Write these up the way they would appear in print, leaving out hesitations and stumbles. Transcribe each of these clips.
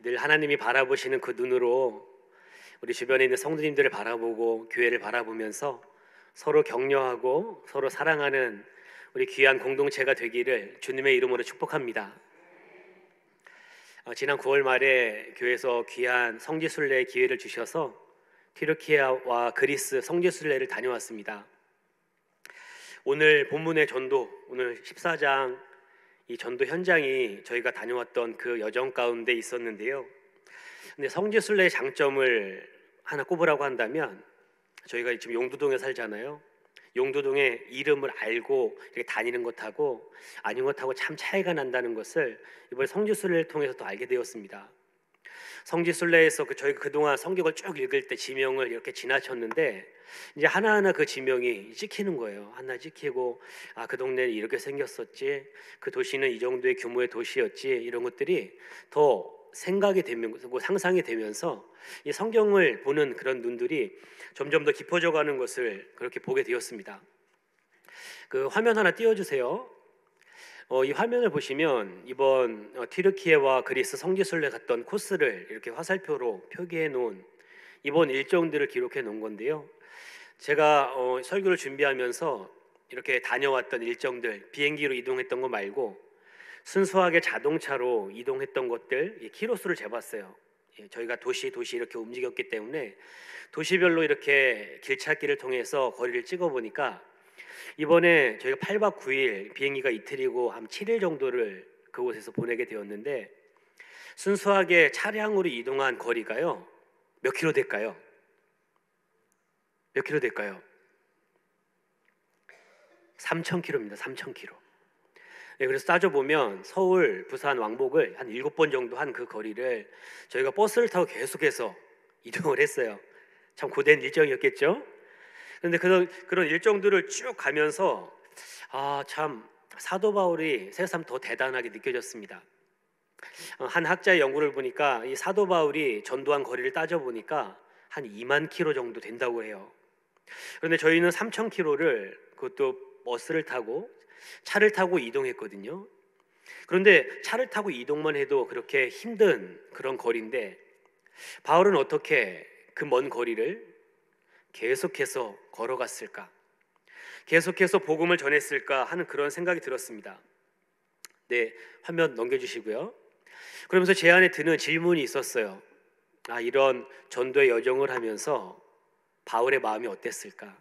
늘 하나님이 바라보시는 그 눈으로 우리 주변에 있는 성도님들을 바라보고 교회를 바라보면서 서로 격려하고 서로 사랑하는 우리 귀한 공동체가 되기를 주님의 이름으로 축복합니다. 지난 9월 말에 교회에서 귀한 성지순례 기회를 주셔서 튀르키예와 그리스 성지순례를 다녀왔습니다. 오늘 본문의 전도, 오늘 14장 이 전도 현장이 저희가 다녀왔던 그 여정 가운데 있었는데요. 근데 성지순례의 장점을 하나 꼽으라고 한다면, 저희가 지금 용두동에 살잖아요. 용두동의 이름을 알고 이렇게 다니는 것하고 아닌 것하고 참 차이가 난다는 것을 이번 성지순례를 통해서 또 알게 되었습니다. 성지순례에서 저희가 그동안 성경을 쭉 읽을 때 지명을 이렇게 지나쳤는데, 이제 하나하나 그 지명이 찍히는 거예요. 하나 찍히고, 그 동네는 이렇게 생겼었지, 그 도시는 이 정도의 규모의 도시였지, 이런 것들이 더 생각이 되면서 상상이 되면서 이 성경을 보는 그런 눈들이 점점 더 깊어져 가는 것을 그렇게 보게 되었습니다. 그 화면 하나 띄워주세요. 이 화면을 보시면 이번 튀르키예와 그리스 성지순례 갔던 코스를 이렇게 화살표로 표기해 놓은 이번 일정들을 기록해 놓은 건데요. 제가 설교를 준비하면서 이렇게 다녀왔던 일정들, 비행기로 이동했던 거 말고 순수하게 자동차로 이동했던 것들 키로수를 재봤어요. 저희가 도시 이렇게 움직였기 때문에 도시별로 이렇게 길찾기를 통해서 거리를 찍어보니까 이번에 저희가 8박 9일, 비행기가 이틀이고 한 7일 정도를 그곳에서 보내게 되었는데, 순수하게 차량으로 이동한 거리가요, 몇 킬로 될까요? 몇 킬로 될까요? 3,000킬로입니다. 3,000킬로. 그래서 따져보면 서울, 부산, 왕복을 한 7번 정도 한 그 거리를 저희가 버스를 타고 계속해서 이동을 했어요. 참 고된 일정이었겠죠? 그런데 그런 일정들을 쭉 가면서 참 사도 바울이 새삼 더 대단하게 느껴졌습니다. 한 학자의 연구를 보니까 이 사도 바울이 전도한 거리를 따져보니까 한 2만 킬로 정도 된다고 해요. 그런데 저희는 3천 킬로를 그것도 버스를 타고 차를 타고 이동했거든요. 그런데 차를 타고 이동만 해도 그렇게 힘든 그런 거리인데, 바울은 어떻게 그 먼 거리를 계속해서 걸어갔을까? 계속해서 복음을 전했을까 하는 그런 생각이 들었습니다. 네, 화면 넘겨주시고요. 그러면서 제 안에 드는 질문이 있었어요. 이런 전도의 여정을 하면서 바울의 마음이 어땠을까?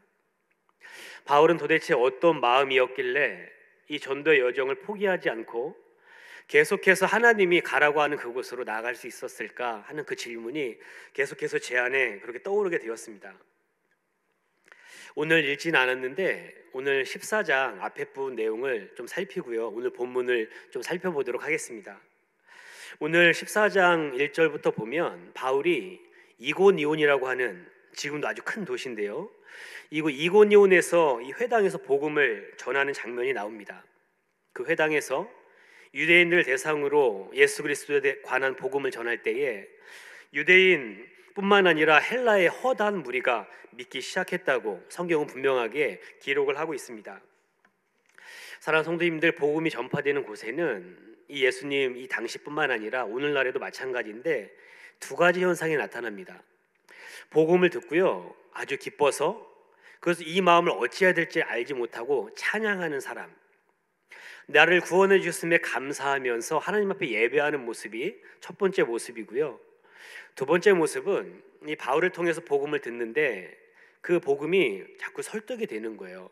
바울은 도대체 어떤 마음이었길래 이 전도의 여정을 포기하지 않고 계속해서 하나님이 가라고 하는 그곳으로 나아갈 수 있었을까 하는 그 질문이 계속해서 제 안에 그렇게 떠오르게 되었습니다. 오늘 읽지는 않았는데 오늘 14장 앞에 부분 내용을 좀 살피고요, 오늘 본문을 좀 살펴보도록 하겠습니다. 오늘 14장 1절부터 보면 바울이 이고니온이라고 하는 지금도 아주 큰 도시인데요, 이고니온에서 이 회당에서 복음을 전하는 장면이 나옵니다. 그 회당에서 유대인들 대상으로 예수 그리스도에 관한 복음을 전할 때에 유대인 뿐만 아니라 헬라의 허다한 무리가 믿기 시작했다고 성경은 분명하게 기록을 하고 있습니다. 사랑하는 성도님들, 복음이 전파되는 곳에는 이 예수님 이 당시뿐만 아니라 오늘날에도 마찬가지인데 두 가지 현상이 나타납니다. 복음을 듣고요, 아주 기뻐서, 그래서 이 마음을 어찌해야 될지 알지 못하고 찬양하는 사람, 나를 구원해 주셨음에 감사하면서 하나님 앞에 예배하는 모습이 첫 번째 모습이고요. 두 번째 모습은 이 바울을 통해서 복음을 듣는데 그 복음이 자꾸 설득이 되는 거예요.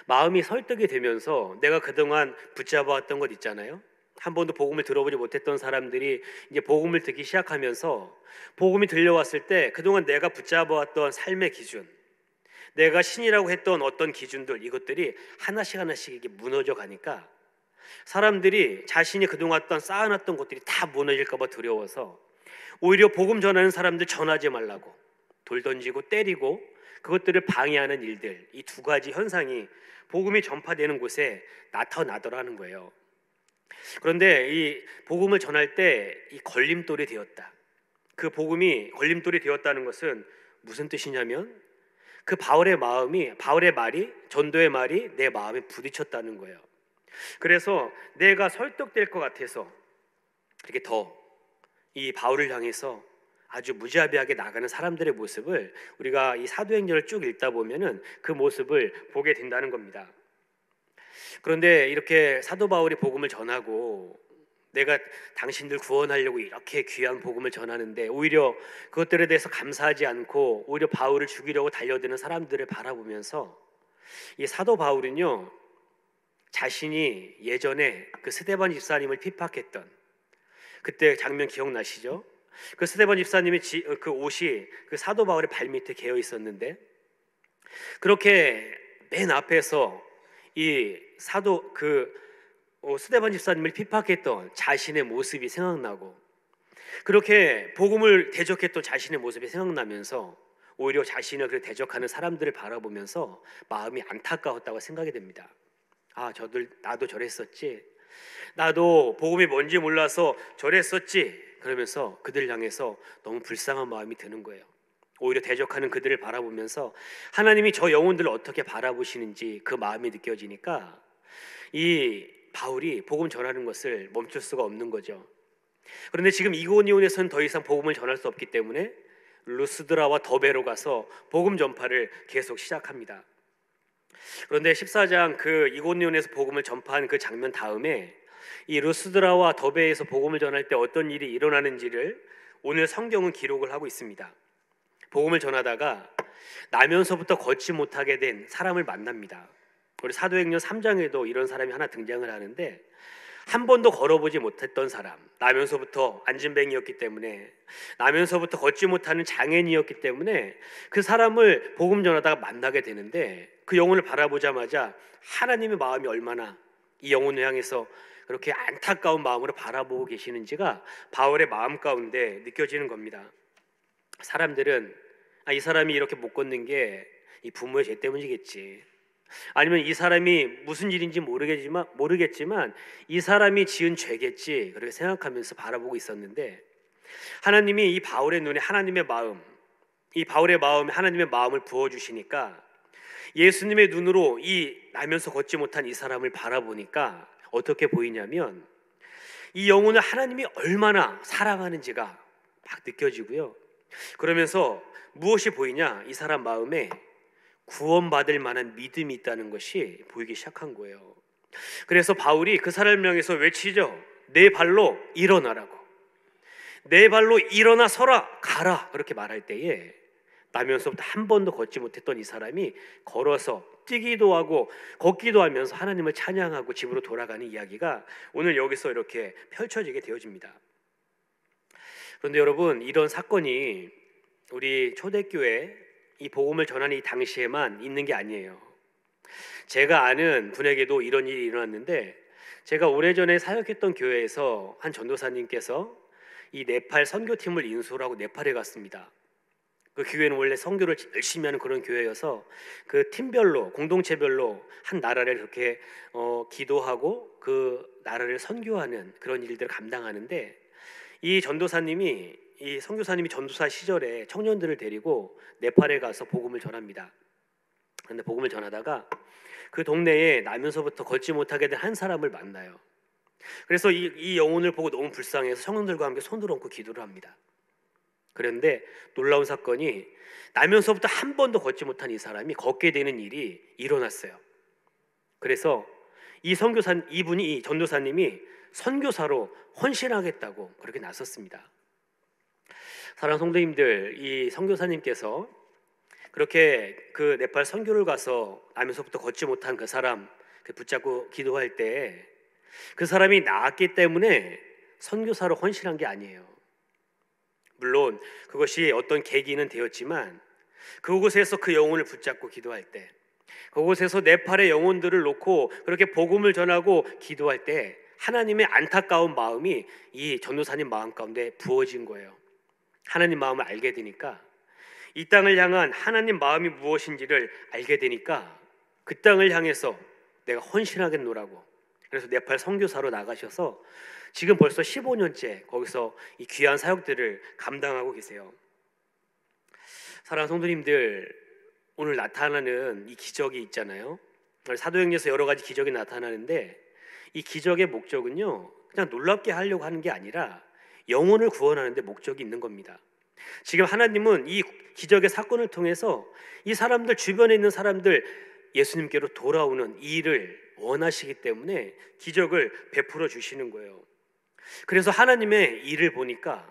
마음이 설득이 되면서 내가 그동안 붙잡아왔던 것 있잖아요. 한 번도 복음을 들어보지 못했던 사람들이 이제 복음을 듣기 시작하면서 복음이 들려왔을 때 그동안 내가 붙잡아왔던 삶의 기준, 내가 신이라고 했던 어떤 기준들, 이것들이 하나씩 이게 무너져 가니까 사람들이 자신이 그동안 쌓아놨던 것들이 다 무너질까 봐 두려워서 오히려 복음 전하는 사람들 전하지 말라고 돌 던지고 때리고 그것들을 방해하는 일들, 이 두 가지 현상이 복음이 전파되는 곳에 나타나더라는 거예요. 그런데 이 복음을 전할 때 이 걸림돌이 되었다, 그 복음이 걸림돌이 되었다는 것은 무슨 뜻이냐면 그 바울의 말이, 전도의 말이 내 마음에 부딪혔다는 거예요. 그래서 내가 설득될 것 같아서 이렇게 더 이 바울을 향해서 아주 무자비하게 나가는 사람들의 모습을 우리가 이 사도행전을 쭉 읽다 보면은 그 모습을 보게 된다는 겁니다. 그런데 이렇게 사도 바울이 복음을 전하고 내가 당신들 구원하려고 이렇게 귀한 복음을 전하는데 오히려 그것들에 대해서 감사하지 않고 오히려 바울을 죽이려고 달려드는 사람들을 바라보면서 이 사도 바울은요, 자신이 예전에 그 스데반 집사님을 핍박했던 그때 장면 기억나시죠? 그 스데반 집사님의 그 옷이 그 사도 바울의 발밑에 개어 있었는데, 그렇게 맨 앞에서 이 사도 스데반 집사님을 핍박했던 자신의 모습이 생각나고, 그렇게 복음을 대적했던 자신의 모습이 생각나면서 오히려 자신을 그 대적하는 사람들을 바라보면서 마음이 안타까웠다고 생각이 됩니다. 아, 나도 저랬었지. 나도 복음이 뭔지 몰라서 저랬었지. 그러면서 그들을 향해서 너무 불쌍한 마음이 드는 거예요. 오히려 대적하는 그들을 바라보면서 하나님이 저 영혼들을 어떻게 바라보시는지 그 마음이 느껴지니까 이 바울이 복음 전하는 것을 멈출 수가 없는 거죠. 그런데 지금 이고니온에서는 더 이상 복음을 전할 수 없기 때문에 루스드라와 더베로 가서 복음 전파를 계속 시작합니다. 그런데 14장 그 이고니온에서 복음을 전파한 그 장면 다음에 이 루스드라와 더베에서 복음을 전할 때 어떤 일이 일어나는지를 오늘 성경은 기록을 하고 있습니다. 복음을 전하다가 나면서부터 걷지 못하게 된 사람을 만납니다. 우리 사도행전 3장에도 이런 사람이 하나 등장을 하는데, 한 번도 걸어보지 못했던 사람, 나면서부터 안진뱅이였기 때문에, 나면서부터 걷지 못하는 장애인이었기 때문에 그 사람을 복음 전하다가 만나게 되는데, 그 영혼을 바라보자마자 하나님의 마음이 얼마나 이 영혼을 향해서 그렇게 안타까운 마음으로 바라보고 계시는지가 바울의 마음 가운데 느껴지는 겁니다. 사람들은 이 사람이 이렇게 못 걷는 게 이 부모의 죄 때문이겠지, 아니면 이 사람이 무슨 일인지 모르겠지만 이 사람이 지은 죄겠지, 그렇게 생각하면서 바라보고 있었는데, 하나님이 이 바울의 눈에 이 바울의 마음에 하나님의 마음을 부어주시니까 예수님의 눈으로 이 나면서 걷지 못한 이 사람을 바라보니까 어떻게 보이냐면 이 영혼을 하나님이 얼마나 사랑하는지가 막 느껴지고요. 그러면서 무엇이 보이냐, 이 사람 마음에 구원받을 만한 믿음이 있다는 것이 보이기 시작한 거예요. 그래서 바울이 그 사람을 향해서 외치죠. 내 발로 일어나라고. 내 발로 일어나 서라, 가라, 그렇게 말할 때에 나면서부터 한 번도 걷지 못했던 이 사람이 걸어서 뛰기도 하고 걷기도 하면서 하나님을 찬양하고 집으로 돌아가는 이야기가 오늘 여기서 이렇게 펼쳐지게 되어집니다. 그런데 여러분, 이런 사건이 우리 초대교회 이 복음을 전하는 이 당시에만 있는 게 아니에요. 제가 아는 분에게도 이런 일이 일어났는데, 제가 오래전에 사역했던 교회에서 한 전도사님께서 이 네팔 선교팀을 인수를 하고 네팔에 갔습니다. 그 교회는 원래 선교를 열심히 하는 그런 교회여서 그 팀별로, 공동체별로 한 나라를 그렇게 기도하고 그 나라를 선교하는 그런 일들을 감당하는데, 이 선교사님이 전도사 시절에 청년들을 데리고 네팔에 가서 복음을 전합니다. 그런데 복음을 전하다가 그 동네에 나면서부터 걷지 못하게 된 한 사람을 만나요. 그래서 이 영혼을 보고 너무 불쌍해서 청년들과 함께 손을 얹고 기도를 합니다. 그런데 놀라운 사건이, 나면서부터 한 번도 걷지 못한 이 사람이 걷게 되는 일이 일어났어요. 그래서 이 전도사님이 선교사로 헌신하겠다고 그렇게 나섰습니다. 사랑하는 성도님들, 이 선교사님께서 그렇게 그 네팔 선교를 가서 나면서부터 걷지 못한 그 사람 붙잡고 기도할 때 그 사람이 나았기 때문에 선교사로 헌신한 게 아니에요. 물론 그것이 어떤 계기는 되었지만, 그곳에서 그 영혼을 붙잡고 기도할 때, 그곳에서 네팔의 영혼들을 놓고 그렇게 복음을 전하고 기도할 때 하나님의 안타까운 마음이 이 전도사님 마음 가운데 부어진 거예요. 하나님 마음을 알게 되니까, 이 땅을 향한 하나님 마음이 무엇인지를 알게 되니까 그 땅을 향해서 내가 헌신하겠노라고, 그래서 네팔 선교사로 나가셔서 지금 벌써 15년째 거기서 이 귀한 사역들을 감당하고 계세요. 사랑하는 성도님들, 오늘 나타나는 이 기적이 있잖아요. 사도행전에서 여러 가지 기적이 나타나는데 이 기적의 목적은요, 그냥 놀랍게 하려고 하는 게 아니라 영혼을 구원하는 데 목적이 있는 겁니다. 지금 하나님은 이 기적의 사건을 통해서 이 사람들, 주변에 있는 사람들 예수님께로 돌아오는 이 일을 원하시기 때문에 기적을 베풀어 주시는 거예요. 그래서 하나님의 일을 보니까,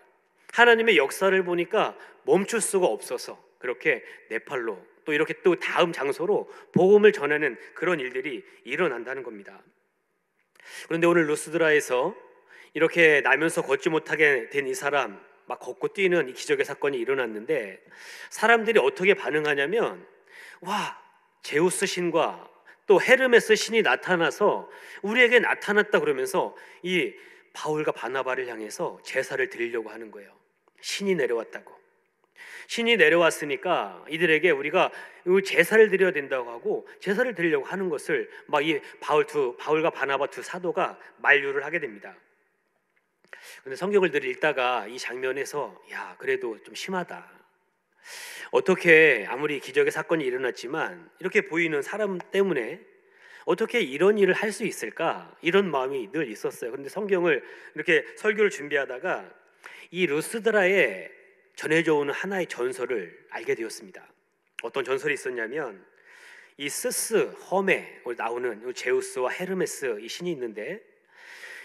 하나님의 역사를 보니까 멈출 수가 없어서 그렇게 네팔로, 또 이렇게 또 다음 장소로 복음을 전하는 그런 일들이 일어난다는 겁니다. 그런데 오늘 루스드라에서 이렇게 나면서 걷지 못하게 된 이 사람, 막 걷고 뛰는 이 기적의 사건이 일어났는데, 사람들이 어떻게 반응하냐면, 와, 제우스 신과 또 헤르메스 신이 나타나서 우리에게 나타났다 그러면서 이 바울과 바나바를 향해서 제사를 드리려고 하는 거예요. 신이 내려왔다고. 신이 내려왔으니까 이들에게 우리가 제사를 드려야 된다고 하고 제사를 드리려고 하는 것을 막 이 바울과 바나바 두 사도가 만류를 하게 됩니다. 근데 성경을 늘 읽다가 이 장면에서, 야, 그래도 좀 심하다. 어떻게 아무리 기적의 사건이 일어났지만 이렇게 보이는 사람 때문에 어떻게 이런 일을 할 수 있을까? 이런 마음이 늘 있었어요. 그런데 성경을 이렇게 설교를 준비하다가 이 루스드라에 전해져 오는 하나의 전설을 알게 되었습니다. 어떤 전설이 있었냐면, 이 스스 험에 나오는 제우스와 헤르메스 이 신이 있는데,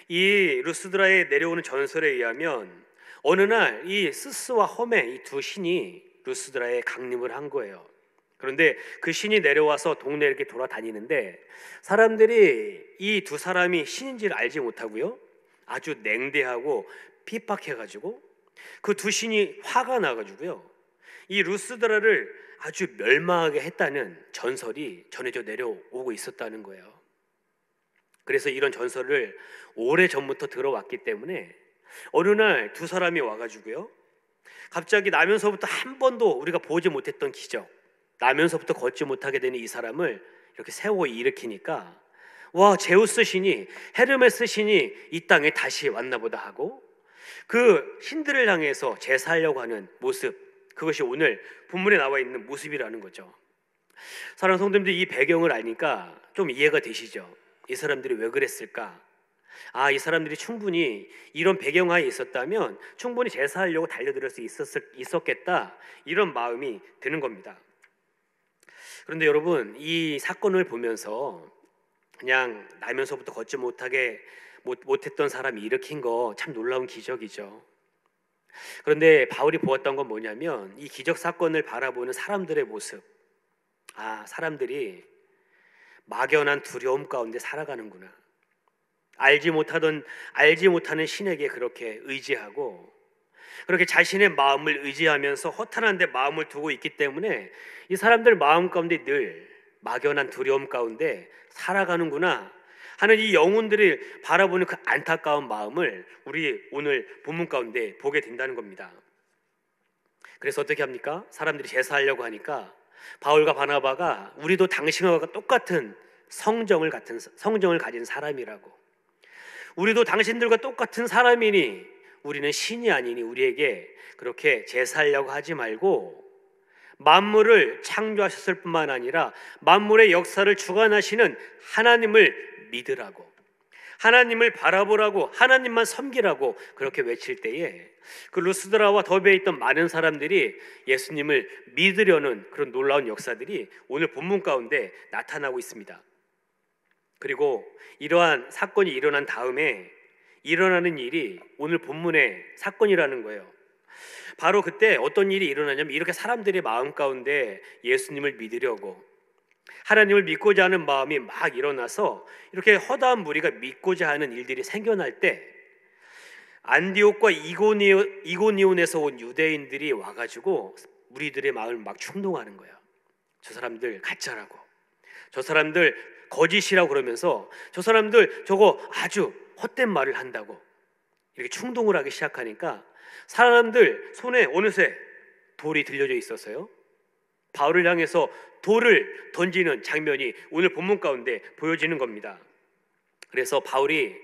이 루스드라에 내려오는 전설에 의하면 어느 날 이 스스와 험에 이 두 신이 루스드라에 강림을 한 거예요. 그런데 그 신이 내려와서 동네 이렇게 돌아다니는데 사람들이 이 두 사람이 신인지를 알지 못하고요, 아주 냉대하고 핍박해가지고 그 두 신이 화가 나가지고요, 이 루스드라를 아주 멸망하게 했다는 전설이 전해져 내려오고 있었다는 거예요. 그래서 이런 전설을 오래 전부터 들어왔기 때문에 어느 날 두 사람이 와가지고요, 갑자기 나면서부터 한 번도 우리가 보지 못했던 기적, 나면서부터 걷지 못하게 되는 이 사람을 이렇게 세워 일으키니까, 와, 제우스 신이, 헤르메스 신이 이 땅에 다시 왔나 보다 하고, 그 신들을 향해서 제사하려고 하는 모습, 그것이 오늘 본문에 나와 있는 모습이라는 거죠. 사랑하는 성도님들, 이 배경을 아니까 좀 이해가 되시죠? 이 사람들이 왜 그랬을까? 아, 이 사람들이 충분히 이런 배경하에 있었다면 충분히 제사하려고 달려들 수 있었겠다, 이런 마음이 드는 겁니다. 그런데 여러분, 이 사건을 보면서 그냥 나면서부터 걷지 못했던 사람이 일으킨 거 참 놀라운 기적이죠. 그런데 바울이 보았던 건 뭐냐면, 이 기적 사건을 바라보는 사람들의 모습, 아, 사람들이 막연한 두려움 가운데 살아가는구나. 알지 못하는 신에게 그렇게 의지하고, 그렇게 자신의 마음을 의지하면서 허탄한 데 마음을 두고 있기 때문에 이 사람들 마음 가운데 늘 막연한 두려움 가운데 살아가는구나 하는 이 영혼들을 바라보는 그 안타까운 마음을 우리 오늘 본문 가운데 보게 된다는 겁니다. 그래서 어떻게 합니까? 사람들이 제사하려고 하니까 바울과 바나바가, 우리도 당신과 똑같은 성정을 가진 사람이라고, 우리도 당신들과 똑같은 사람이니 우리는 신이 아니니 우리에게 그렇게 제사하려고 하지 말고 만물을 창조하셨을 뿐만 아니라 만물의 역사를 주관하시는 하나님을 믿으라고, 하나님을 바라보라고, 하나님만 섬기라고 그렇게 외칠 때에 그 루스드라와 더베에 있던 많은 사람들이 예수님을 믿으려는 그런 놀라운 역사들이 오늘 본문 가운데 나타나고 있습니다. 그리고 이러한 사건이 일어난 다음에 일어나는 일이 오늘 본문의 사건이라는 거예요. 바로 그때 어떤 일이 일어나냐면, 이렇게 사람들의 마음 가운데 예수님을 믿으려고, 하나님을 믿고자 하는 마음이 막 일어나서 이렇게 허다한 무리가 믿고자 하는 일들이 생겨날 때, 안디옥과 이고니온에서 온 유대인들이 와가지고 무리들의 마음을 막 충동하는 거예요. 저 사람들 가짜라고, 저 사람들 거짓이라고 그러면서 저 사람들 저거 아주 헛된 말을 한다고 이렇게 충동을 하기 시작하니까 사람들 손에 어느새 돌이 들려져 있었어요. 바울을 향해서 돌을 던지는 장면이 오늘 본문 가운데 보여지는 겁니다. 그래서 바울이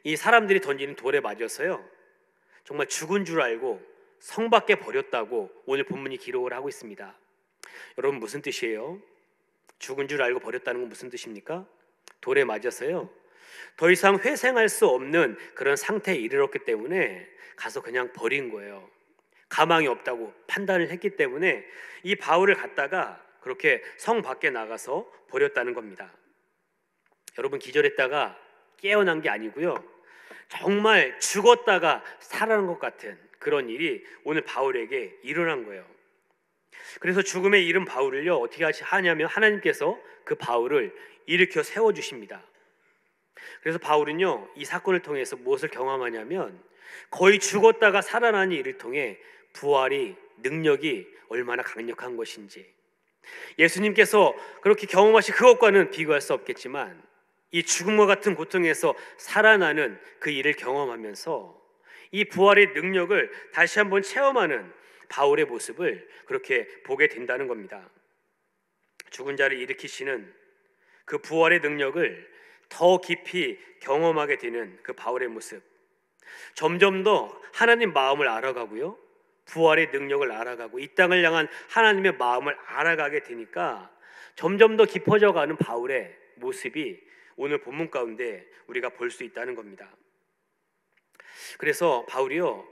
이 사람들이 던지는 돌에 맞아서요, 정말 죽은 줄 알고 성 밖에 버렸다고 오늘 본문이 기록을 하고 있습니다. 여러분, 무슨 뜻이에요? 죽은 줄 알고 버렸다는 건 무슨 뜻입니까? 돌에 맞아서요, 더 이상 회생할 수 없는 그런 상태에 이르렀기 때문에 가서 그냥 버린 거예요. 가망이 없다고 판단을 했기 때문에 이 바울을 갖다가 그렇게 성 밖에 나가서 버렸다는 겁니다. 여러분, 기절했다가 깨어난 게 아니고요, 정말 죽었다가 살아난 것 같은 그런 일이 오늘 바울에게 일어난 거예요. 그래서 죽음에 이른 바울을요, 어떻게 하냐면 하나님께서 그 바울을 일으켜 세워주십니다. 그래서 바울은요, 이 사건을 통해서 무엇을 경험하냐면 거의 죽었다가 살아난 일을 통해 부활이, 능력이 얼마나 강력한 것인지, 예수님께서 그렇게 경험하신 그것과는 비교할 수 없겠지만 이 죽음과 같은 고통에서 살아나는 그 일을 경험하면서 이 부활의 능력을 다시 한번 체험하는 바울의 모습을 그렇게 보게 된다는 겁니다. 죽은 자를 일으키시는 그 부활의 능력을 더 깊이 경험하게 되는 그 바울의 모습, 점점 더 하나님 마음을 알아가고요, 부활의 능력을 알아가고 이 땅을 향한 하나님의 마음을 알아가게 되니까 점점 더 깊어져가는 바울의 모습이 오늘 본문 가운데 우리가 볼 수 있다는 겁니다. 그래서 바울이요,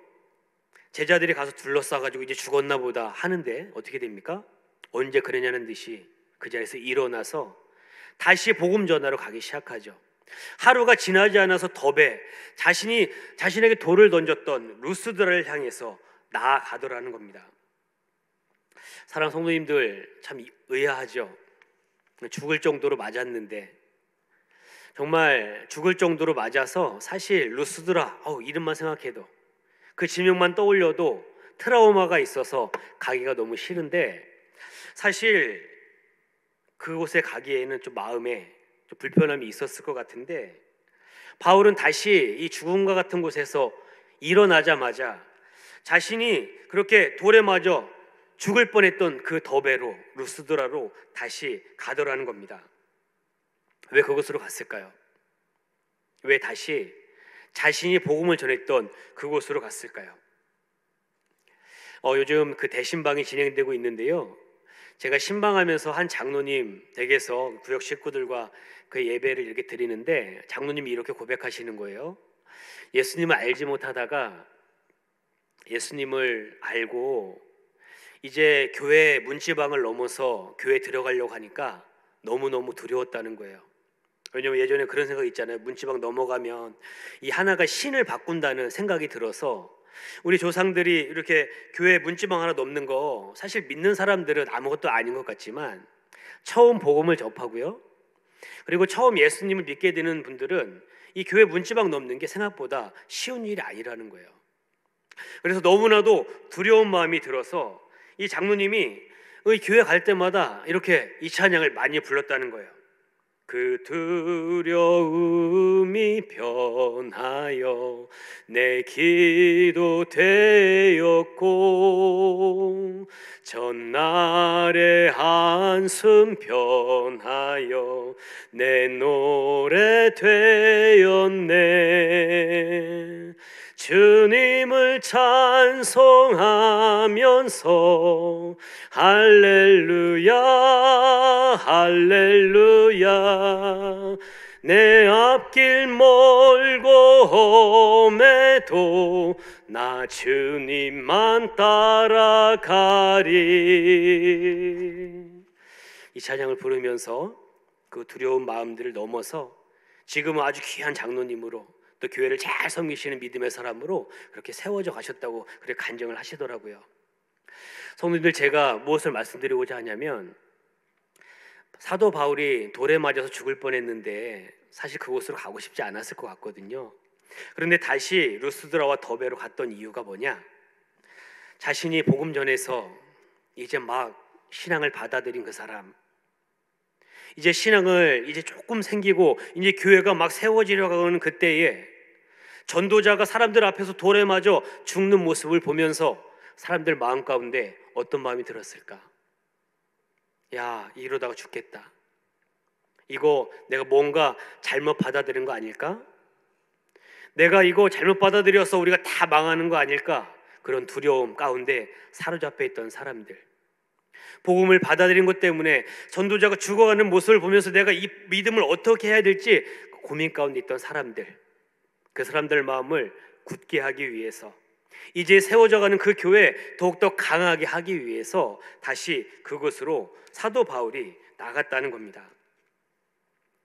제자들이 가서 둘러싸가지고 이제 죽었나 보다 하는데 어떻게 됩니까? 언제 그러냐는 듯이 그 자리에서 일어나서 다시 복음 전하러 가기 시작하죠. 하루가 지나지 않아서 더베 자신에게 돌을 던졌던 루스드라를 향해서 나아가더라는 겁니다. 사랑하는 성도님들, 참 의아하죠. 죽을 정도로 맞았는데, 정말 죽을 정도로 맞아서 사실 루스드라, 이름만 생각해도, 그 지명만 떠올려도 트라우마가 있어서 가기가 너무 싫은데, 사실 그곳에 가기에는 좀 마음에 좀 불편함이 있었을 것 같은데, 바울은 다시 이 죽음과 같은 곳에서 일어나자마자 자신이 그렇게 돌에 맞아 죽을 뻔했던 그 더베로, 루스드라로 다시 가더라는 겁니다. 왜 그곳으로 갔을까요? 왜 다시 자신이 복음을 전했던 그곳으로 갔을까요? 요즘 그 대신방이 진행되고 있는데요, 제가 신방하면서 한 장로님 댁에서 구역 식구들과 그 예배를 이렇게 드리는데 장로님이 이렇게 고백하시는 거예요. 예수님을 알지 못하다가 예수님을 알고 이제 교회 문지방을 넘어서 교회 들어가려고 하니까 너무너무 두려웠다는 거예요. 왜냐면 예전에 그런 생각이 있잖아요. 문지방 넘어가면 이 하나가 신을 바꾼다는 생각이 들어서 우리 조상들이 이렇게 교회 문지방 하나 넘는 거 사실 믿는 사람들은 아무것도 아닌 것 같지만 처음 복음을 접하고요, 그리고 처음 예수님을 믿게 되는 분들은 이 교회 문지방 넘는 게 생각보다 쉬운 일이 아니라는 거예요. 그래서 너무나도 두려운 마음이 들어서 이 장로님이 이 교회 갈 때마다 이렇게 이 찬양을 많이 불렀다는 거예요. 그 두려움이 변하여 내 기도 되었고 전날의 한숨 변하여 내 노래 되었네. 주님을 찬송하면서 할렐루야 할렐루야 내 앞길 멀고 험해도 나 주님만 따라가리. 이 찬양을 부르면서 그 두려운 마음들을 넘어서 지금은 아주 귀한 장로님으로 또 교회를 잘 섬기시는 믿음의 사람으로 그렇게 세워져 가셨다고 그렇게 간증을 하시더라고요. 성도님들, 제가 무엇을 말씀드리고자 하냐면 사도 바울이 돌에 맞아서 죽을 뻔했는데 사실 그곳으로 가고 싶지 않았을 것 같거든요. 그런데 다시 루스드라와 더베로 갔던 이유가 뭐냐? 자신이 복음 전에서 이제 막 신앙을 받아들인 그 사람, 이제 신앙을 이제 조금 생기고 이제 교회가 막 세워지려고 하는 그때에 전도자가 사람들 앞에서 돌에 맞아 죽는 모습을 보면서 사람들 마음 가운데 어떤 마음이 들었을까? 야, 이러다가 죽겠다. 이거 내가 뭔가 잘못 받아들인 거 아닐까? 내가 이거 잘못 받아들여서 우리가 다 망하는 거 아닐까? 그런 두려움 가운데 사로잡혀 있던 사람들, 복음을 받아들인 것 때문에 전도자가 죽어가는 모습을 보면서 내가 이 믿음을 어떻게 해야 될지 고민 가운데 있던 사람들, 그 사람들 마음을 굳게 하기 위해서, 이제 세워져가는 그 교회 더욱더 강하게 하기 위해서 다시 그곳으로 사도 바울이 나갔다는 겁니다.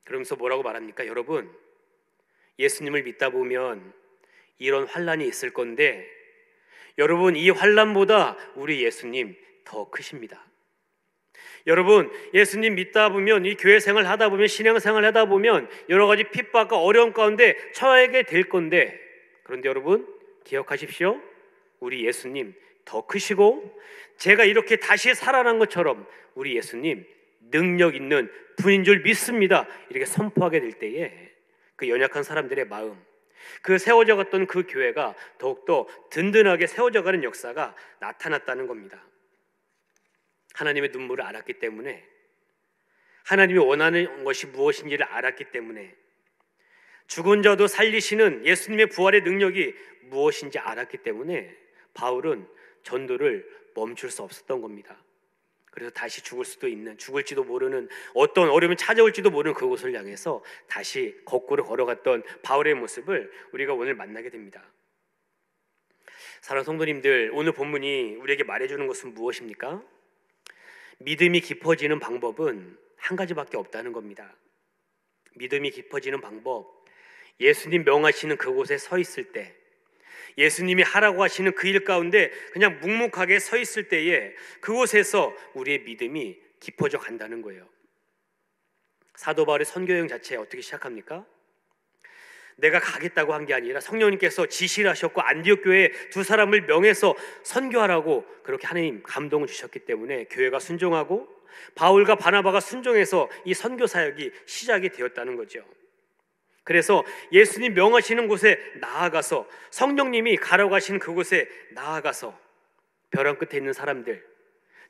그러면서 뭐라고 말합니까? 여러분, 예수님을 믿다 보면 이런 환난이 있을 건데, 여러분, 이 환난보다 우리 예수님 더 크십니다. 여러분, 예수님 믿다 보면, 이 교회 생활 하다 보면, 신앙생활 하다 보면 여러 가지 핍박과 어려움 가운데 처하게 될 건데, 그런데 여러분 기억하십시오. 우리 예수님 더 크시고, 제가 이렇게 다시 살아난 것처럼 우리 예수님 능력 있는 분인 줄 믿습니다. 이렇게 선포하게 될 때에 그 연약한 사람들의 마음, 그 세워져 갔던 그 교회가 더욱더 든든하게 세워져 가는 역사가 나타났다는 겁니다. 하나님의 눈물을 알았기 때문에, 하나님이 원하는 것이 무엇인지를 알았기 때문에, 죽은 자도 살리시는 예수님의 부활의 능력이 무엇인지 알았기 때문에 바울은 전도를 멈출 수 없었던 겁니다. 그래서 다시 죽을 수도 있는, 죽을지도 모르는, 어떤 어려움이 찾아올지도 모르는 그곳을 향해서 다시 거꾸로 걸어갔던 바울의 모습을 우리가 오늘 만나게 됩니다. 사랑하는 성도님들, 오늘 본문이 우리에게 말해주는 것은 무엇입니까? 믿음이 깊어지는 방법은 한 가지밖에 없다는 겁니다. 믿음이 깊어지는 방법, 예수님 명하시는 그곳에 서 있을 때, 예수님이 하라고 하시는 그 일 가운데 그냥 묵묵하게 서 있을 때에 그곳에서 우리의 믿음이 깊어져 간다는 거예요. 사도 바울의 선교여행 자체 어떻게 시작합니까? 내가 가겠다고 한 게 아니라 성령님께서 지시를 하셨고, 안디옥 교회에 두 사람을 명해서 선교하라고 그렇게 하나님 감동을 주셨기 때문에 교회가 순종하고 바울과 바나바가 순종해서 이 선교 사역이 시작이 되었다는 거죠. 그래서 예수님 명하시는 곳에 나아가서, 성령님이 가라고 하시는 그곳에 나아가서 벼랑 끝에 있는 사람들,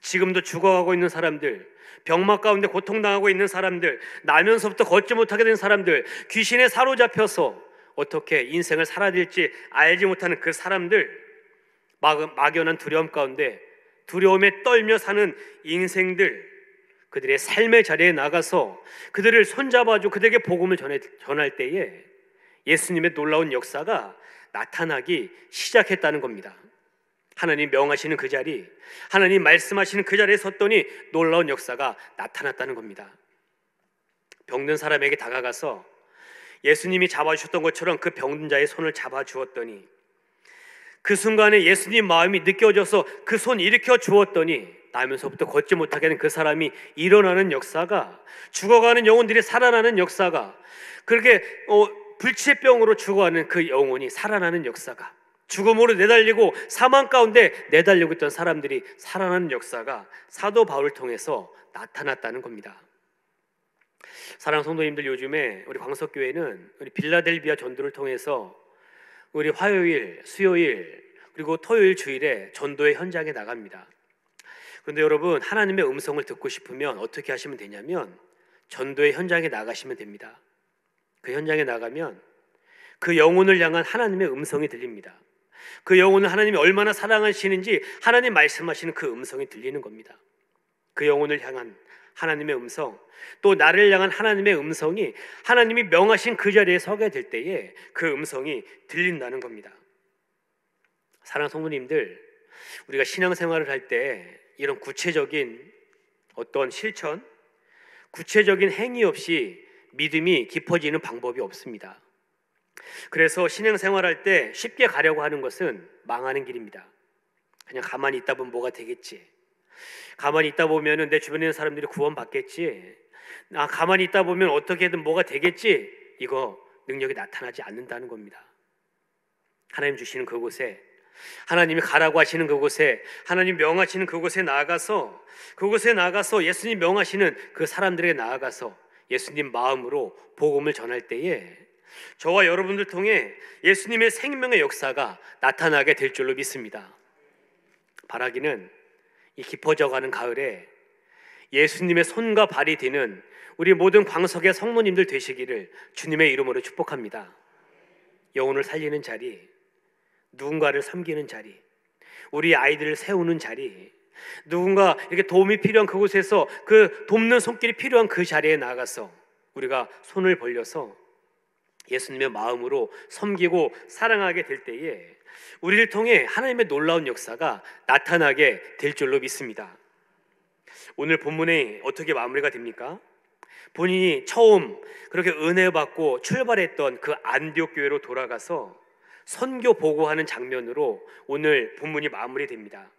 지금도 죽어가고 있는 사람들, 병막 가운데 고통당하고 있는 사람들, 나면서부터 걷지 못하게 된 사람들, 귀신에 사로잡혀서 어떻게 인생을 살아야 될지 알지 못하는 그 사람들, 막연한 두려움 가운데 두려움에 떨며 사는 인생들, 그들의 삶의 자리에 나가서 그들을 손잡아주고 그들에게 복음을 전할 때에 예수님의 놀라운 역사가 나타나기 시작했다는 겁니다. 하나님 명하시는 그 자리, 하나님 말씀하시는 그 자리에 섰더니 놀라운 역사가 나타났다는 겁니다. 병든 사람에게 다가가서 예수님이 잡아주셨던 것처럼 그 병든 자의 손을 잡아주었더니, 그 순간에 예수님 마음이 느껴져서 그 손 일으켜 주었더니 나면서부터 걷지 못하게 된 그 사람이 일어나는 역사가, 죽어가는 영혼들이 살아나는 역사가, 그렇게 불치병으로 죽어가는 그 영혼이 살아나는 역사가, 죽음으로 내달리고 사망 가운데 내달리고 있던 사람들이 살아나는 역사가 사도 바울을 통해서 나타났다는 겁니다. 사랑하는 성도님들, 요즘에 우리 광석교회는 우리 빌라델비아 전도를 통해서 우리 화요일, 수요일, 그리고 토요일 주일에 전도의 현장에 나갑니다. 그런데 여러분, 하나님의 음성을 듣고 싶으면 어떻게 하시면 되냐면 전도의 현장에 나가시면 됩니다. 그 현장에 나가면 그 영혼을 향한 하나님의 음성이 들립니다. 그 영혼을 하나님이 얼마나 사랑하시는지 하나님 말씀하시는 그 음성이 들리는 겁니다. 그 영혼을 향한 하나님의 음성, 또 나를 향한 하나님의 음성이 하나님이 명하신 그 자리에 서게 될 때에 그 음성이 들린다는 겁니다. 사랑하는 성도님들, 우리가 신앙생활을 할 때 이런 구체적인 어떤 실천, 구체적인 행위 없이 믿음이 깊어지는 방법이 없습니다. 그래서 신앙생활할 때 쉽게 가려고 하는 것은 망하는 길입니다. 그냥 가만히 있다 보면 뭐가 되겠지, 가만히 있다 보면 내 주변에 있는 사람들이 구원받겠지, 가만히 있다 보면 어떻게든 뭐가 되겠지, 이거 능력이 나타나지 않는다는 겁니다. 하나님 주시는 그곳에, 하나님이 가라고 하시는 그곳에, 하나님 명하시는 그곳에 나아가서, 그곳에 나가서 예수님 명하시는 그 사람들에게 나아가서 예수님 마음으로 복음을 전할 때에 저와 여러분들 통해 예수님의 생명의 역사가 나타나게 될 줄로 믿습니다. 바라기는 이 깊어져가는 가을에 예수님의 손과 발이 되는 우리 모든 광석의 성도님들 되시기를 주님의 이름으로 축복합니다. 영혼을 살리는 자리, 누군가를 섬기는 자리, 우리 아이들을 세우는 자리, 누군가 이렇게 도움이 필요한 그곳에서 그 돕는 손길이 필요한 그 자리에 나가서 우리가 손을 벌려서 예수님의 마음으로 섬기고 사랑하게 될 때에 우리를 통해 하나님의 놀라운 역사가 나타나게 될 줄로 믿습니다. 오늘 본문이 어떻게 마무리가 됩니까? 본인이 처음 그렇게 은혜 받고 출발했던 그 안디옥 교회로 돌아가서 선교 보고하는 장면으로 오늘 본문이 마무리됩니다.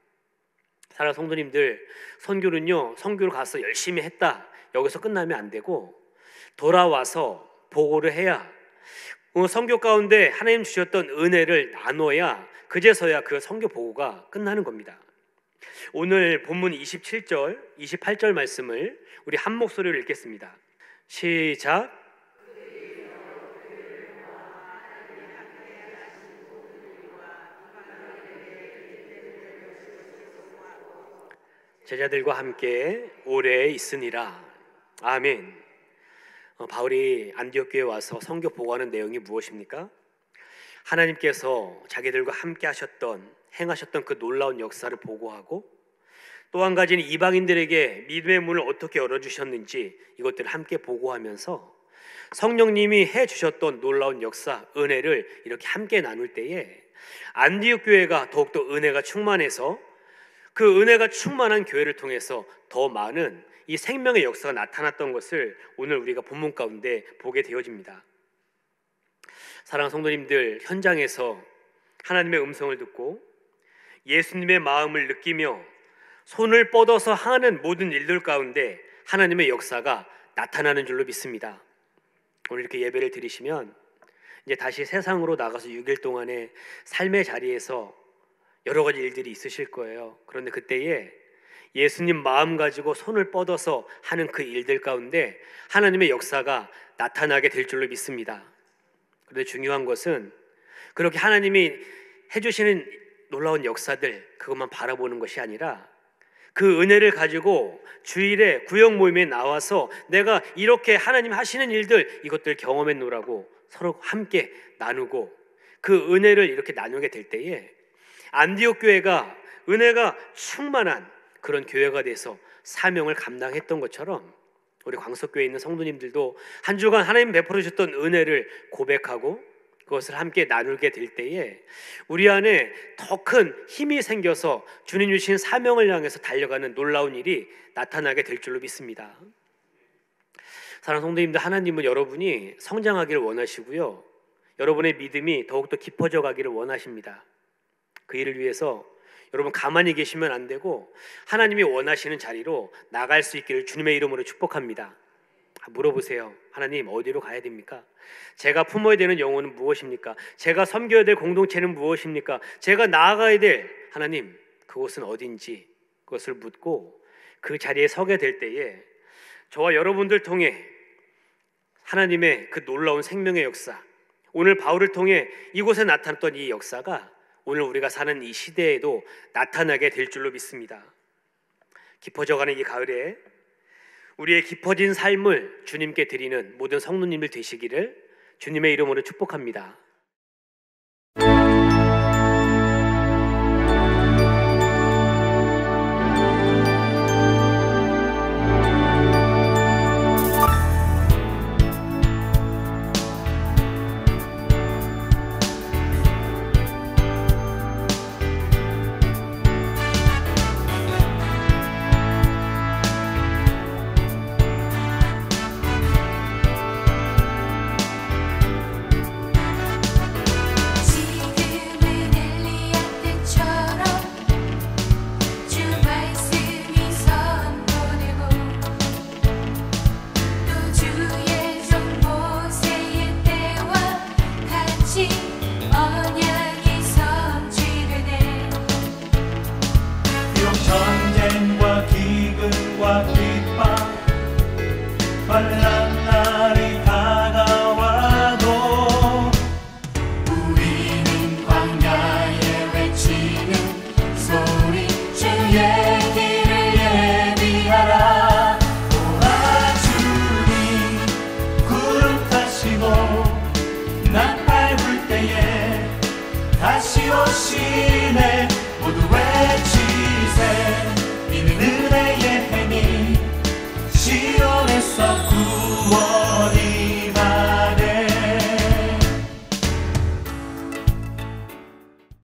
사랑하는 성도님들, 선교를 가서 열심히 했다, 여기서 끝나면 안 되고 돌아와서 보고를 해야, 선교 가운데 하나님 주셨던 은혜를 나눠야 그제서야 그 선교 보고가 끝나는 겁니다. 오늘 본문 27절, 28절 말씀을 우리 한 목소리로 읽겠습니다. 시작. 제자들과 함께 오래 있으니라. 아멘. 바울이 안디옥 교회에 와서 선교 보고하는 내용이 무엇입니까? 하나님께서 자기들과 함께 행하셨던 그 놀라운 역사를 보고하고, 또 한 가지는 이방인들에게 믿음의 문을 어떻게 열어주셨는지 이것들을 함께 보고하면서 성령님이 해주셨던 놀라운 역사, 은혜를 이렇게 함께 나눌 때에 안디옥 교회가 더욱더 은혜가 충만해서 그 은혜가 충만한 교회를 통해서 더 많은 이 생명의 역사가 나타났던 것을 오늘 우리가 본문 가운데 보게 되어집니다. 사랑하는 성도님들, 현장에서 하나님의 음성을 듣고 예수님의 마음을 느끼며 손을 뻗어서 하는 모든 일들 가운데 하나님의 역사가 나타나는 줄로 믿습니다. 오늘 이렇게 예배를 드리시면 이제 다시 세상으로 나가서 6일 동안의 삶의 자리에서 여러 가지 일들이 있으실 거예요. 그런데 그때에 예수님 마음 가지고 손을 뻗어서 하는 그 일들 가운데 하나님의 역사가 나타나게 될 줄로 믿습니다. 그런데 중요한 것은 그렇게 하나님이 해주시는 놀라운 역사들, 그것만 바라보는 것이 아니라 그 은혜를 가지고 주일에 구역 모임에 나와서 내가 이렇게 하나님 하시는 일들, 이것들 경험해 놓으라고 서로 함께 나누고 그 은혜를 이렇게 나누게 될 때에 안디옥 교회가 은혜가 충만한 그런 교회가 돼서 사명을 감당했던 것처럼 우리 광석교회에 있는 성도님들도 한 주간 하나님 베풀어 주셨던 은혜를 고백하고 그것을 함께 나누게 될 때에 우리 안에 더 큰 힘이 생겨서 주님 주신 사명을 향해서 달려가는 놀라운 일이 나타나게 될 줄로 믿습니다. 사랑하는 성도님들, 하나님은 여러분이 성장하기를 원하시고요, 여러분의 믿음이 더욱더 깊어져 가기를 원하십니다. 그 일을 위해서 여러분 가만히 계시면 안 되고 하나님이 원하시는 자리로 나갈 수 있기를 주님의 이름으로 축복합니다. 물어보세요. 하나님, 어디로 가야 됩니까? 제가 품어야 되는 영혼은 무엇입니까? 제가 섬겨야 될 공동체는 무엇입니까? 제가 나아가야 될 하나님, 그곳은 어딘지 그것을 묻고 그 자리에 서게 될 때에 저와 여러분들 통해 하나님의 그 놀라운 생명의 역사, 오늘 바울을 통해 이곳에 나타났던 이 역사가 오늘 우리가 사는 이 시대에도 나타나게 될 줄로 믿습니다. 깊어져가는 이 가을에 우리의 깊어진 삶을 주님께 드리는 모든 성도님들 되시기를 주님의 이름으로 축복합니다.